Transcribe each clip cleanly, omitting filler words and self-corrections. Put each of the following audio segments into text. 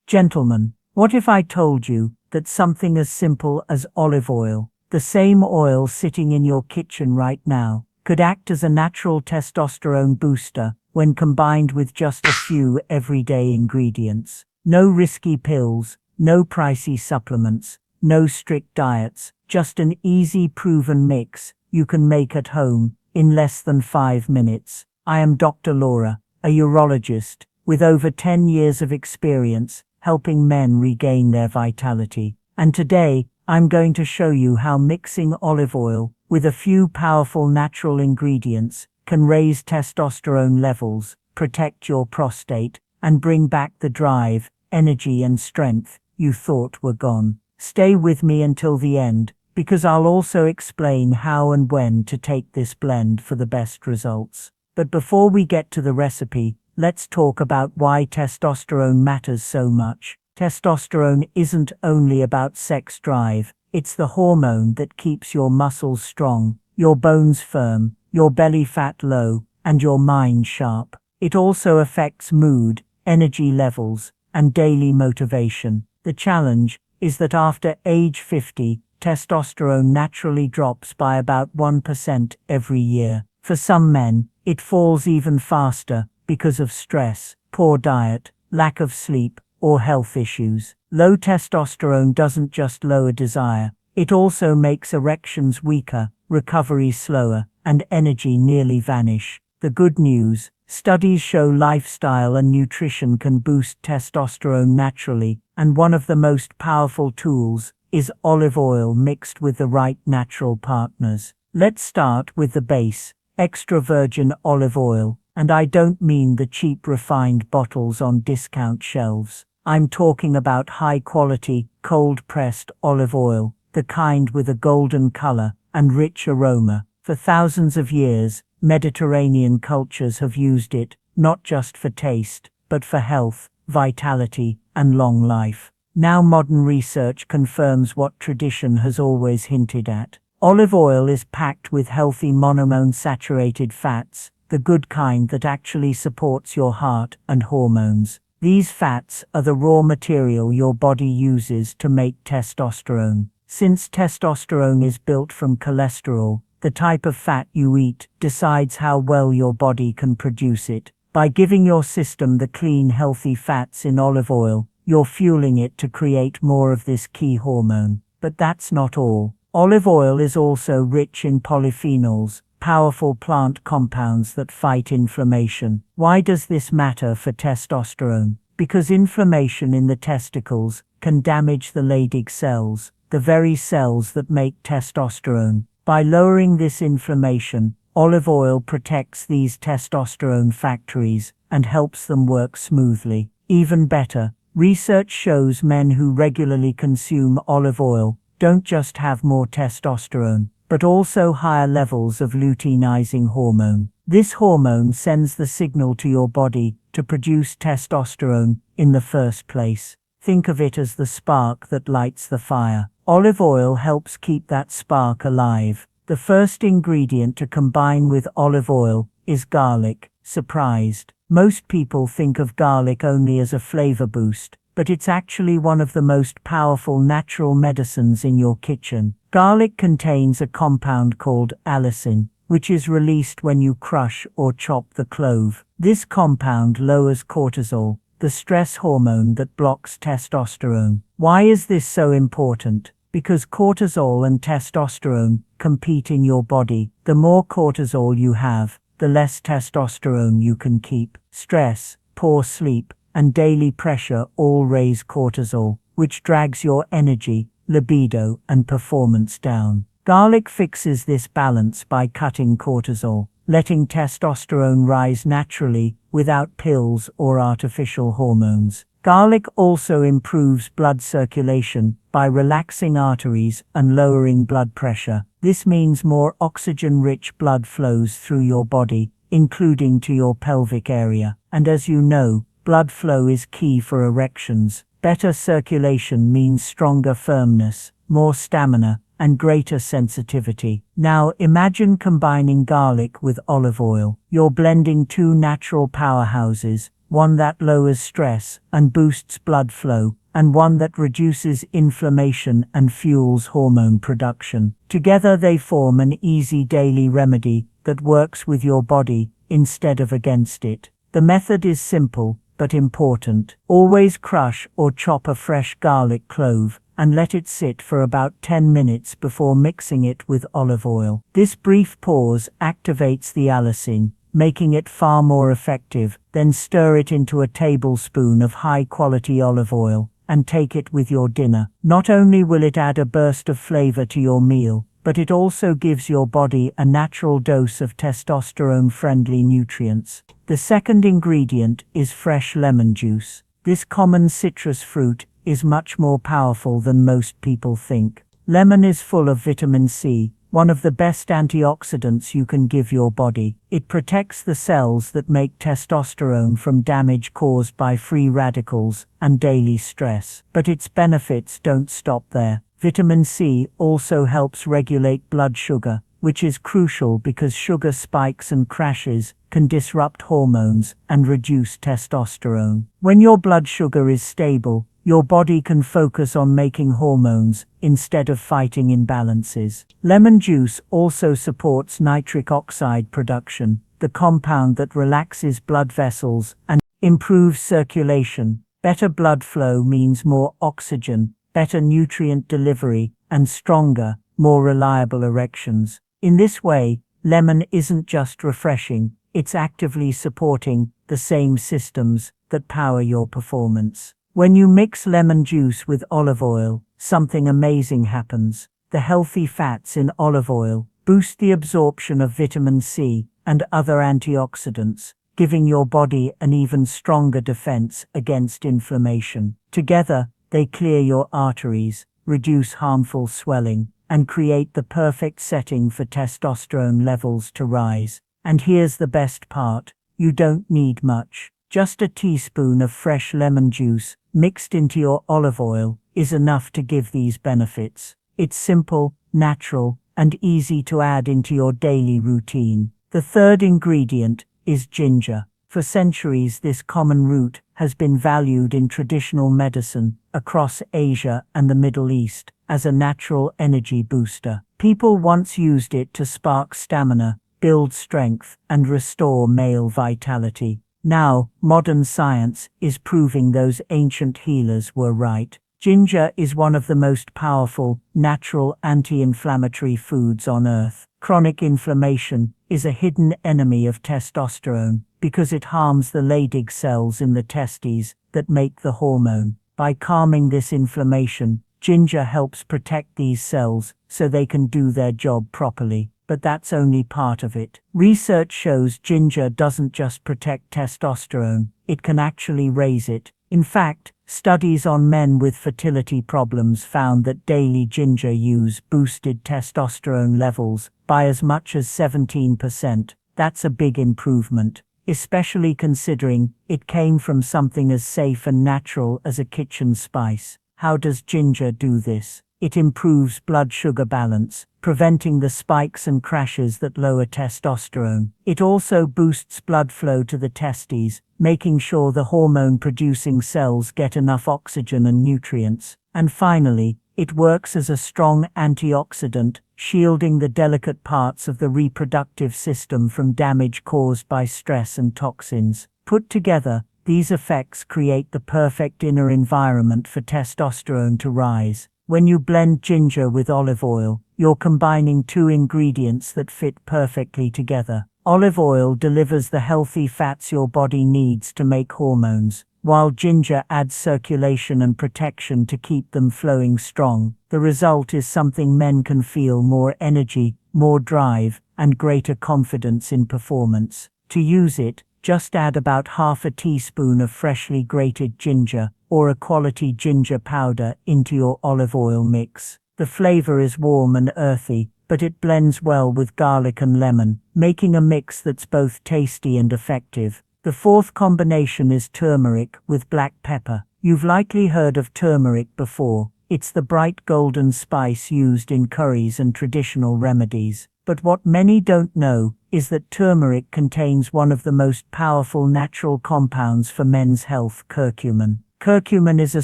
Gentlemen, what if I told you that something as simple as olive oil, the same oil sitting in your kitchen right now, could act as a natural testosterone booster when combined with just a few everyday ingredients? No risky pills, no pricey supplements, no strict diets, just an easy proven mix you can make at home in less than 5 minutes. I am Dr. Laura, a urologist with over 10 years of experience helping men regain their vitality. And today, I'm going to show you how mixing olive oil with a few powerful natural ingredients can raise testosterone levels, protect your prostate, and bring back the drive, energy, and strength you thought were gone. Stay with me until the end, because I'll also explain how and when to take this blend for the best results. But before we get to the recipe, let's talk about why testosterone matters so much. Testosterone isn't only about sex drive, it's the hormone that keeps your muscles strong, your bones firm, your belly fat low, and your mind sharp. It also affects mood, energy levels, and daily motivation. The challenge is that after age 50, testosterone naturally drops by about 1% every year. For some men, it falls even faster because of stress, poor diet, lack of sleep, or health issues. Low testosterone doesn't just lower desire, it also makes erections weaker, recovery slower, and energy nearly vanish. The good news: studies show lifestyle and nutrition can boost testosterone naturally, and one of the most powerful tools is olive oil mixed with the right natural partners. Let's start with the base, extra virgin olive oil. And I don't mean the cheap refined bottles on discount shelves. I'm talking about high-quality, cold-pressed olive oil, the kind with a golden color and rich aroma. For thousands of years, Mediterranean cultures have used it, not just for taste, but for health, vitality, and long life. Now modern research confirms what tradition has always hinted at. Olive oil is packed with healthy monounsaturated fats, the good kind that actually supports your heart and hormones. These fats are the raw material your body uses to make testosterone. Since testosterone is built from cholesterol, the type of fat you eat decides how well your body can produce it. By giving your system the clean, healthy fats in olive oil, you're fueling it to create more of this key hormone. But that's not all. Olive oil is also rich in polyphenols, powerful plant compounds that fight inflammation. Why does this matter for testosterone? Because inflammation in the testicles can damage the Leydig cells, the very cells that make testosterone. By lowering this inflammation, olive oil protects these testosterone factories and helps them work smoothly. Even better, research shows men who regularly consume olive oil don't just have more testosterone, but also higher levels of luteinizing hormone. This hormone sends the signal to your body to produce testosterone in the first place. Think of it as the spark that lights the fire. Olive oil helps keep that spark alive. The first ingredient to combine with olive oil is garlic. Surprised? Most people think of garlic only as a flavor boost, but it's actually one of the most powerful natural medicines in your kitchen. Garlic contains a compound called allicin, which is released when you crush or chop the clove. This compound lowers cortisol, the stress hormone that blocks testosterone. Why is this so important? Because cortisol and testosterone compete in your body. The more cortisol you have, the less testosterone you can keep. Stress, poor sleep, and daily pressure all raise cortisol, which drags your energy, libido, and performance down. Garlic fixes this balance by cutting cortisol, letting testosterone rise naturally without pills or artificial hormones. Garlic also improves blood circulation by relaxing arteries and lowering blood pressure. This means more oxygen-rich blood flows through your body, including to your pelvic area. And as you know, blood flow is key for erections. Better circulation means stronger firmness, more stamina, and greater sensitivity. Now imagine combining garlic with olive oil. You're blending two natural powerhouses, one that lowers stress and boosts blood flow, and one that reduces inflammation and fuels hormone production. Together they form an easy daily remedy that works with your body instead of against it. The method is simple but important. Always crush or chop a fresh garlic clove and let it sit for about 10 minutes before mixing it with olive oil. This brief pause activates the allicin, making it far more effective. Then stir it into a tablespoon of high-quality olive oil and take it with your dinner. Not only will it add a burst of flavor to your meal, but it also gives your body a natural dose of testosterone-friendly nutrients. The second ingredient is fresh lemon juice. This common citrus fruit is much more powerful than most people think. Lemon is full of vitamin C, one of the best antioxidants you can give your body. It protects the cells that make testosterone from damage caused by free radicals and daily stress. But its benefits don't stop there. Vitamin C also helps regulate blood sugar, which is crucial because sugar spikes and crashes can disrupt hormones and reduce testosterone. When your blood sugar is stable, your body can focus on making hormones instead of fighting imbalances. Lemon juice also supports nitric oxide production, the compound that relaxes blood vessels and improves circulation. Better blood flow means more oxygen, better nutrient delivery, and stronger, more reliable erections. In this way, lemon isn't just refreshing, it's actively supporting the same systems that power your performance. When you mix lemon juice with olive oil, something amazing happens. The healthy fats in olive oil boost the absorption of vitamin C and other antioxidants, giving your body an even stronger defense against inflammation. Together, they clear your arteries, reduce harmful swelling, and create the perfect setting for testosterone levels to rise. And here's the best part: you don't need much. Just a teaspoon of fresh lemon juice mixed into your olive oil is enough to give these benefits. It's simple, natural, and easy to add into your daily routine. The third ingredient is ginger. For centuries, this common root has been valued in traditional medicine across Asia and the Middle East as a natural energy booster. People once used it to spark stamina, build strength, and restore male vitality. Now, modern science is proving those ancient healers were right. Ginger is one of the most powerful, natural anti-inflammatory foods on earth. Chronic inflammation is a hidden enemy of testosterone because it harms the Leydig cells in the testes that make the hormone. By calming this inflammation, ginger helps protect these cells so they can do their job properly. But that's only part of it. Research shows ginger doesn't just protect testosterone, it can actually raise it. In fact, studies on men with fertility problems found that daily ginger use boosted testosterone levels by as much as 17%. That's a big improvement, especially considering it came from something as safe and natural as a kitchen spice. How does ginger do this? It improves blood sugar balance, preventing the spikes and crashes that lower testosterone. It also boosts blood flow to the testes, making sure the hormone-producing cells get enough oxygen and nutrients. And finally, it works as a strong antioxidant, shielding the delicate parts of the reproductive system from damage caused by stress and toxins. Put together, these effects create the perfect inner environment for testosterone to rise. When you blend ginger with olive oil, you're combining two ingredients that fit perfectly together. Olive oil delivers the healthy fats your body needs to make hormones, while ginger adds circulation and protection to keep them flowing strong. The result is something men can feel: more energy, more drive, and greater confidence in performance. To use it, just add about half a teaspoon of freshly grated ginger or a quality ginger powder into your olive oil mix. The flavor is warm and earthy, but it blends well with garlic and lemon, making a mix that's both tasty and effective. The fourth combination is turmeric with black pepper. You've likely heard of turmeric before. It's the bright golden spice used in curries and traditional remedies. But what many don't know is that turmeric contains one of the most powerful natural compounds for men's health, curcumin. Curcumin is a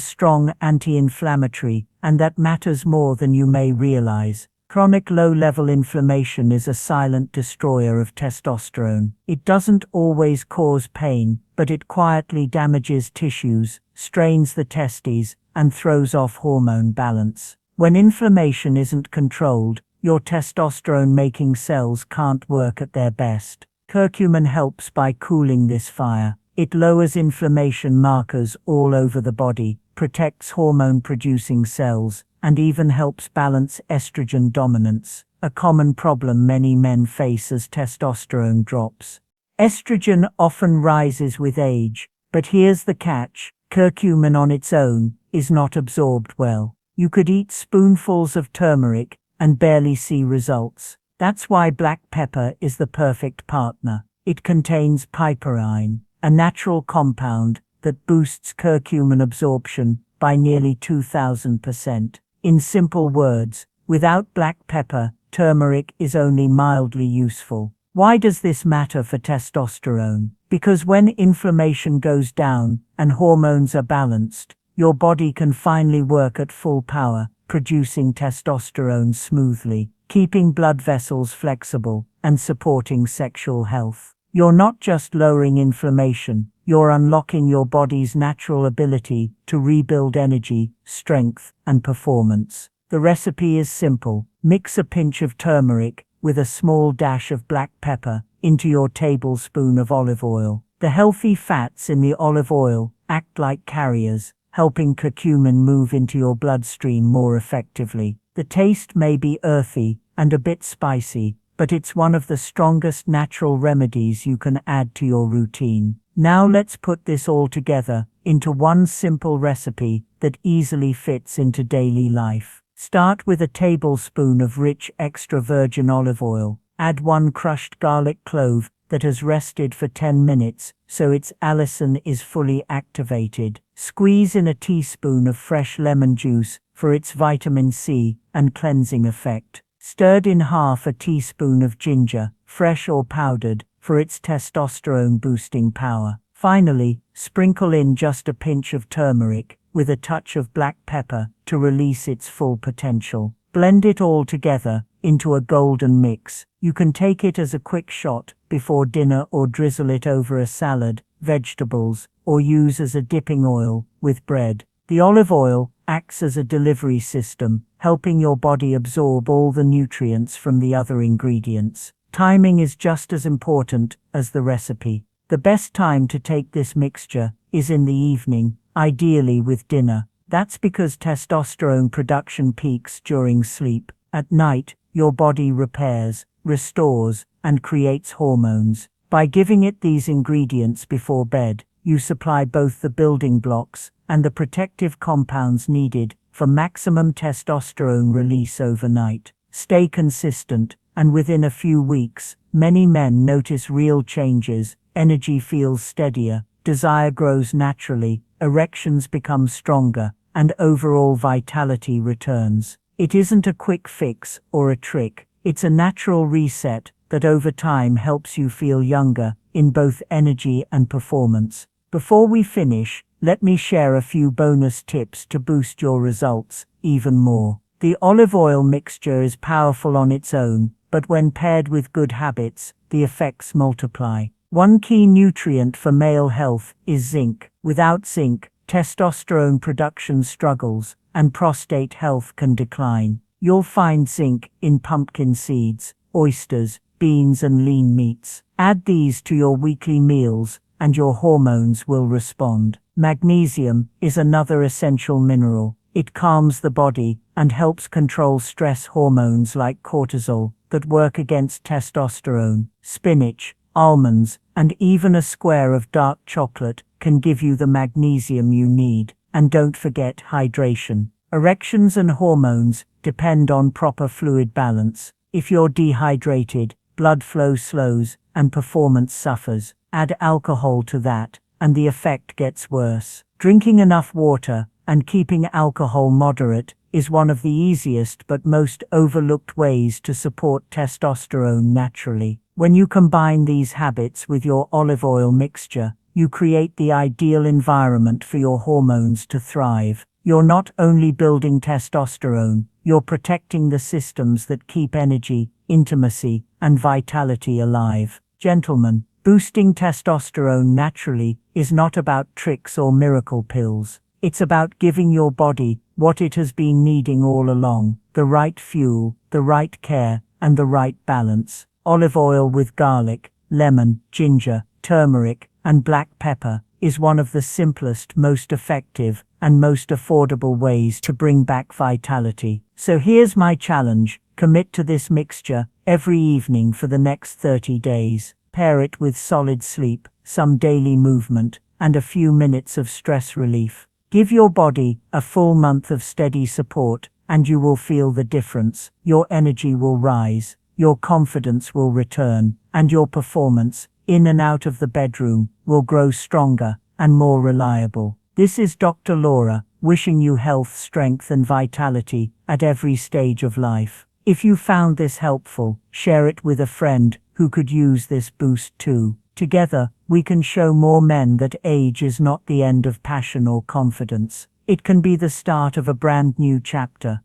strong anti-inflammatory, and that matters more than you may realize. Chronic low-level inflammation is a silent destroyer of testosterone. It doesn't always cause pain, but it quietly damages tissues, strains the testes, and throws off hormone balance. When inflammation isn't controlled, your testosterone-making cells can't work at their best. Curcumin helps by cooling this fire. It lowers inflammation markers all over the body, protects hormone-producing cells, and even helps balance estrogen dominance, a common problem many men face as testosterone drops. Estrogen often rises with age, but here's the catch: curcumin on its own is not absorbed well. You could eat spoonfuls of turmeric and barely see results. That's why black pepper is the perfect partner. It contains piperine, a natural compound that boosts curcumin absorption by nearly 2,000%. In simple words, without black pepper, turmeric is only mildly useful. Why does this matter for testosterone? Because when inflammation goes down and hormones are balanced, your body can finally work at full power, producing testosterone smoothly, keeping blood vessels flexible, and supporting sexual health. You're not just lowering inflammation, you're unlocking your body's natural ability to rebuild energy, strength, and performance. The recipe is simple. Mix a pinch of turmeric with a small dash of black pepper into your tablespoon of olive oil. The healthy fats in the olive oil act like carriers, helping curcumin move into your bloodstream more effectively. The taste may be earthy and a bit spicy, but it's one of the strongest natural remedies you can add to your routine. Now let's put this all together into one simple recipe that easily fits into daily life. Start with a tablespoon of rich extra virgin olive oil. Add 1 crushed garlic clove that has rested for 10 minutes so its allicin is fully activated. Squeeze in a teaspoon of fresh lemon juice for its vitamin C and cleansing effect. Stirred in half a teaspoon of ginger, fresh or powdered, for its testosterone-boosting power. Finally, sprinkle in just a pinch of turmeric with a touch of black pepper to release its full potential. Blend it all together into a golden mix. You can take it as a quick shot before dinner or drizzle it over a salad, vegetables, or use as a dipping oil with bread. The olive oil acts as a delivery system, helping your body absorb all the nutrients from the other ingredients. Timing is just as important as the recipe. The best time to take this mixture is in the evening, ideally with dinner. That's because testosterone production peaks during sleep. At night, your body repairs, restores, and creates hormones. By giving it these ingredients before bed, you supply both the building blocks and the protective compounds needed for maximum testosterone release overnight. Stay consistent, and within a few weeks, many men notice real changes. Energy feels steadier, desire grows naturally, erections become stronger, and overall vitality returns. It isn't a quick fix or a trick, it's a natural reset that over time helps you feel younger in both energy and performance. Before we finish, let me share a few bonus tips to boost your results even more. The olive oil mixture is powerful on its own, but when paired with good habits, the effects multiply. One key nutrient for male health is zinc. Without zinc, testosterone production struggles, and prostate health can decline. You'll find zinc in pumpkin seeds, oysters, beans, and lean meats. Add these to your weekly meals, and your hormones will respond. Magnesium is another essential mineral. It calms the body and helps control stress hormones like cortisol that work against testosterone. Spinach, almonds, and even a square of dark chocolate can give you the magnesium you need. And don't forget hydration. Erections and hormones depend on proper fluid balance. If you're dehydrated, blood flow slows and performance suffers. Add alcohol to that, and the effect gets worse. Drinking enough water and keeping alcohol moderate is one of the easiest but most overlooked ways to support testosterone naturally. When you combine these habits with your olive oil mixture, you create the ideal environment for your hormones to thrive. You're not only building testosterone, you're protecting the systems that keep energy, intimacy, and vitality alive. Gentlemen, boosting testosterone naturally is not about tricks or miracle pills. It's about giving your body what it has been needing all along: the right fuel, the right care, and the right balance. Olive oil with garlic, lemon, ginger, turmeric, and black pepper is one of the simplest, most effective, and most affordable ways to bring back vitality. So here's my challenge: commit to this mixture every evening for the next 30 days. Pair it with solid sleep, some daily movement, and a few minutes of stress relief. Give your body a full month of steady support, and you will feel the difference. Your energy will rise, your confidence will return, and your performance, in and out of the bedroom, will grow stronger and more reliable. This is Dr. Laura, wishing you health, strength, and vitality at every stage of life. If you found this helpful, share it with a friend who could use this boost too. Together, we can show more men that age is not the end of passion or confidence. It can be the start of a brand new chapter.